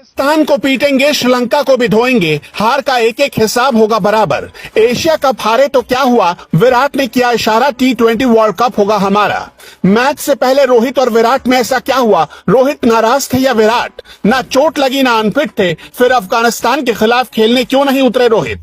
पाकिस्तान को पीटेंगे, श्रीलंका को भी धोएंगे, हार का एक एक हिसाब होगा बराबर। एशिया कप हारे तो क्या हुआ, विराट ने किया इशारा, T20 वर्ल्ड कप होगा हमारा। मैच से पहले रोहित और विराट में ऐसा क्या हुआ, रोहित नाराज थे या विराट? ना चोट लगी ना अनफिट थे, फिर अफगानिस्तान के खिलाफ खेलने क्यों नहीं उतरे रोहित?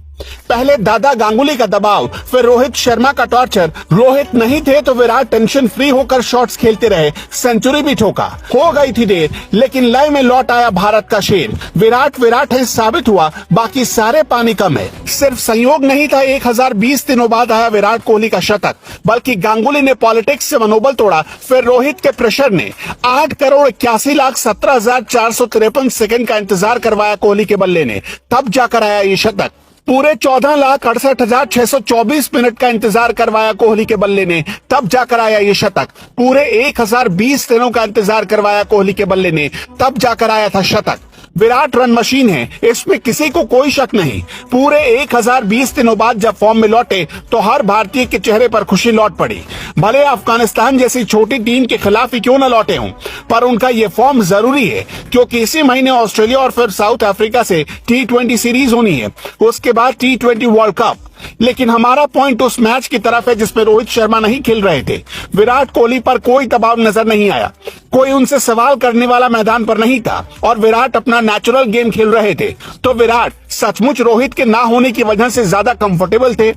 पहले दादा गांगुली का दबाव, फिर रोहित शर्मा का टॉर्चर। रोहित नहीं थे तो विराट टेंशन फ्री होकर शॉट्स खेलते रहे, सेंचुरी भी ठोका। हो गई थी देर, लेकिन लय में लौट आया भारत का शेर। विराट विराट है साबित हुआ, बाकी सारे पानी कम है। सिर्फ संयोग नहीं था 1020 दिनों बाद आया विराट कोहली का शतक, बल्कि गांगुली ने पॉलिटिक्स से मनोबल तोड़ा। फिर रोहित के प्रेशर ने 8,81,17,453 सेकंड का इंतजार करवाया कोहली के बल्ले ने, तब जाकर आया ये शतक। पूरे 14,68,624 मिनट का इंतजार करवाया कोहली के बल्ले ने, तब जाकर आया ये शतक। पूरे 1020 दिनों का इंतजार करवाया कोहली के बल्ले ने, तब जाकर आया था शतक। विराट रन मशीन है, इसमें किसी को कोई शक नहीं। पूरे 1020 दिनों बाद जब फॉर्म में लौटे तो हर भारतीय के चेहरे पर खुशी लौट पड़ी। भले अफगानिस्तान जैसी छोटी टीम के खिलाफ ही क्यों न लौटे हों, पर उनका ये फॉर्म जरूरी है, क्योंकि इसी महीने ऑस्ट्रेलिया और फिर साउथ अफ्रीका से T20 सीरीज होनी है, उसके बाद T20 वर्ल्ड कप। लेकिन हमारा पॉइंट उस मैच की तरफ है जिसमें रोहित शर्मा नहीं खेल रहे थे। विराट कोहली पर कोई दबाव नजर नहीं आया, कोई उनसे सवाल करने वाला मैदान पर नहीं था और विराट अपना नेचुरल गेम खेल रहे थे। तो विराट सचमुच रोहित के ना होने की वजह से ज्यादा कंफर्टेबल थे?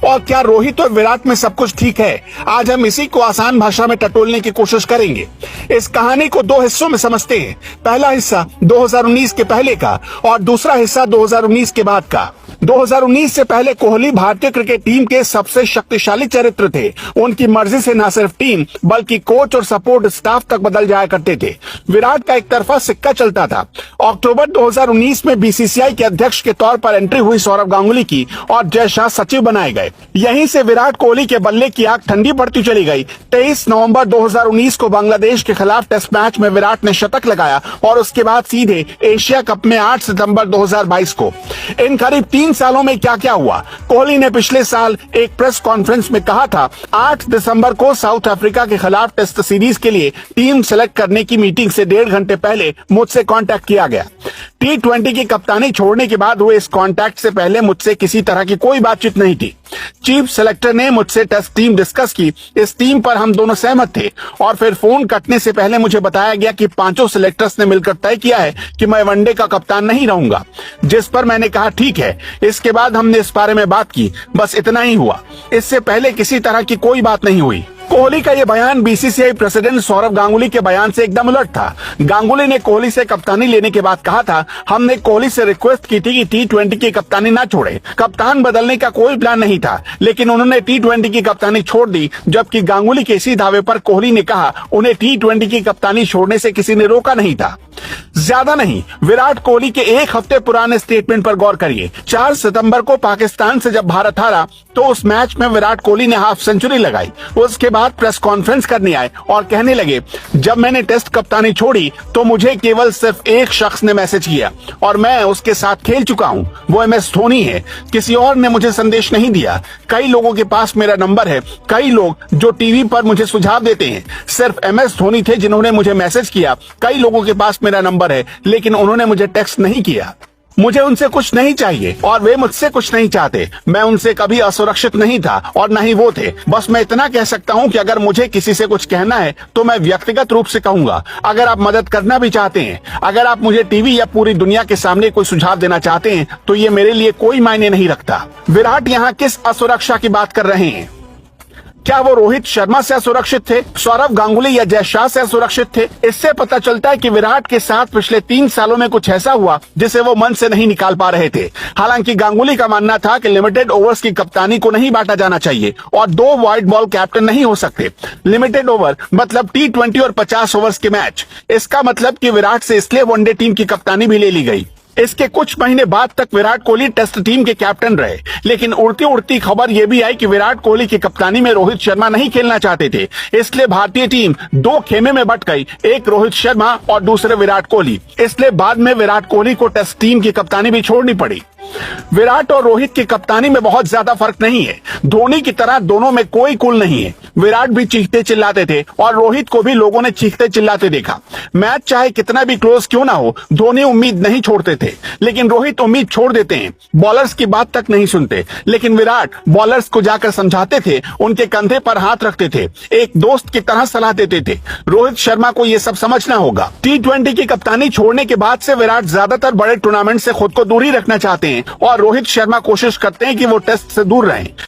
और क्या रोहित और विराट में सब कुछ ठीक है? आज हम इसी को आसान भाषा में टटोलने की कोशिश करेंगे। इस कहानी को दो हिस्सों में समझते हैं। पहला हिस्सा 2019 के पहले का और दूसरा हिस्सा 2019 के बाद का। 2019 से पहले कोहली भारतीय क्रिकेट टीम के सबसे शक्तिशाली चरित्र थे। उनकी मर्जी से न सिर्फ टीम बल्कि कोच और सपोर्ट स्टाफ तक बदल जाया करते थे। विराट का एक तरफा सिक्का चलता था। अक्टूबर 2019 में बीसीसीआई के अध्यक्ष के तौर पर एंट्री हुई सौरव गांगुली की और जय शाह सचिव बनाए गए। यहीं से विराट कोहली के बल्ले की आग ठंडी पड़ती चली गई। 23 नवंबर 2019 को बांग्लादेश के खिलाफ टेस्ट मैच में विराट ने शतक लगाया और उसके बाद सीधे एशिया कप में 8 सितंबर 2022 को। इन करीब 3 सालों में क्या क्या हुआ? कोहली ने पिछले साल एक प्रेस कॉन्फ्रेंस में कहा था, 8 दिसंबर को साउथ अफ्रीका के खिलाफ टेस्ट सीरीज के लिए टीम सेलेक्ट करने की मीटिंग से 1.5 घंटे पहले मुझसे कांटेक्ट किया गया। T20 की कप्तानी छोड़ने के बाद हुए इस कांटेक्ट से पहले मुझसे किसी तरह की कोई बातचीत नहीं थी। चीफ सेलेक्टर ने मुझसे टेस्ट टीम डिस्कस की, इस टीम पर हम दोनों सहमत थे और फिर फोन कटने से पहले मुझे बताया गया कि 5 सेलेक्टर्स ने मिलकर तय किया है कि मैं वनडे का कप्तान नहीं रहूंगा, जिस पर मैंने कहा ठीक है। इसके बाद हमने इस बारे में बात की, बस इतना ही हुआ। इससे पहले किसी तरह की कोई बात नहीं हुई। कोहली का ये बयान बीसीसीआई प्रेसिडेंट सौरव गांगुली के बयान से एकदम उलट था। गांगुली ने कोहली से कप्तानी लेने के बाद कहा था, हमने कोहली से रिक्वेस्ट की थी कि T20 की कप्तानी ना छोड़े। कप्तान बदलने का कोई प्लान नहीं था, लेकिन उन्होंने T20 की कप्तानी छोड़ दी। जबकि गांगुली के इसी दावे पर कोहली ने कहा उन्हें T20 की कप्तानी छोड़ने से किसी ने रोका नहीं था। ज्यादा नहीं, विराट कोहली के एक हफ्ते पुराने स्टेटमेंट पर गौर करिए। 4 सितंबर को पाकिस्तान से जब भारत हारा तो उस मैच में विराट कोहली ने हाफ सेंचुरी लगाई। उसके बाद प्रेस कॉन्फ्रेंस करने आए और कहने लगे, जब मैंने टेस्ट कप्तानी छोड़ी तो मुझे केवल सिर्फ एक शख्स ने मैसेज किया और मैं उसके साथ खेल चुका हूं, वो MS धोनी है। किसी और ने मुझे संदेश नहीं दिया। कई लोगों के पास मेरा नंबर है, कई लोग जो टीवी पर मुझे सुझाव देते हैं। सिर्फ MS धोनी थे जिन्होंने मुझे मैसेज किया। कई लोगों के पास मेरा नंबर है, लेकिन उन्होंने मुझे टेक्स्ट नहीं किया। मुझे उनसे कुछ नहीं चाहिए और वे मुझसे कुछ नहीं चाहते। मैं उनसे कभी असुरक्षित नहीं था और न ही वो थे। बस मैं इतना कह सकता हूं कि अगर मुझे किसी से कुछ कहना है तो मैं व्यक्तिगत रूप से कहूंगा। अगर आप मदद करना भी चाहते हैं, अगर आप मुझे टीवी या पूरी दुनिया के सामने कोई सुझाव देना चाहते हैं, तो ये मेरे लिए कोई मायने नहीं रखता। विराट यहाँ किस असुरक्षा की बात कर रहे हैं? क्या वो रोहित शर्मा से असुरक्षित थे, सौरव गांगुली या जय शाह से असुरक्षित थे? इससे पता चलता है कि विराट के साथ पिछले 3 सालों में कुछ ऐसा हुआ जिसे वो मन से नहीं निकाल पा रहे थे। हालांकि गांगुली का मानना था कि लिमिटेड ओवर्स की कप्तानी को नहीं बांटा जाना चाहिए और 2 वाइड बॉल कैप्टन नहीं हो सकते। लिमिटेड ओवर मतलब T20 और 50 ओवर्स के मैच। इसका मतलब कि विराट से इसलिए वनडे टीम की कप्तानी भी ले ली गई। इसके कुछ महीने बाद तक विराट कोहली टेस्ट टीम के कैप्टन रहे, लेकिन उड़ती उड़ती खबर यह भी आई कि विराट कोहली की कप्तानी में रोहित शर्मा नहीं खेलना चाहते थे। इसलिए भारतीय टीम 2 खेमे में बंट गई, एक रोहित शर्मा और दूसरे विराट कोहली। इसलिए बाद में विराट कोहली को टेस्ट टीम की कप्तानी भी छोड़नी पड़ी। विराट और रोहित की कप्तानी में बहुत ज्यादा फर्क नहीं है। धोनी की तरह दोनों में कोई कुल नहीं है। विराट भी चीखते चिल्लाते थे और रोहित को भी लोगों ने चीखते चिल्लाते देखा। मैच चाहे कितना भी क्लोज क्यों ना हो, धोनी उम्मीद नहीं छोड़ते थे, लेकिन रोहित उम्मीद छोड़ देते हैं। बॉलर्स की बात तक नहीं सुनते, लेकिन विराट बॉलर्स को जाकर समझाते थे, उनके कंधे पर हाथ रखते थे, एक दोस्त की तरह सलाह देते थे। रोहित शर्मा को यह सब समझना होगा। T20 की कप्तानी छोड़ने के बाद से विराट ज्यादातर बड़े टूर्नामेंट से खुद को दूर ही रखना चाहते हैं और रोहित शर्मा कोशिश करते हैं कि वो टेस्ट से दूर रहें।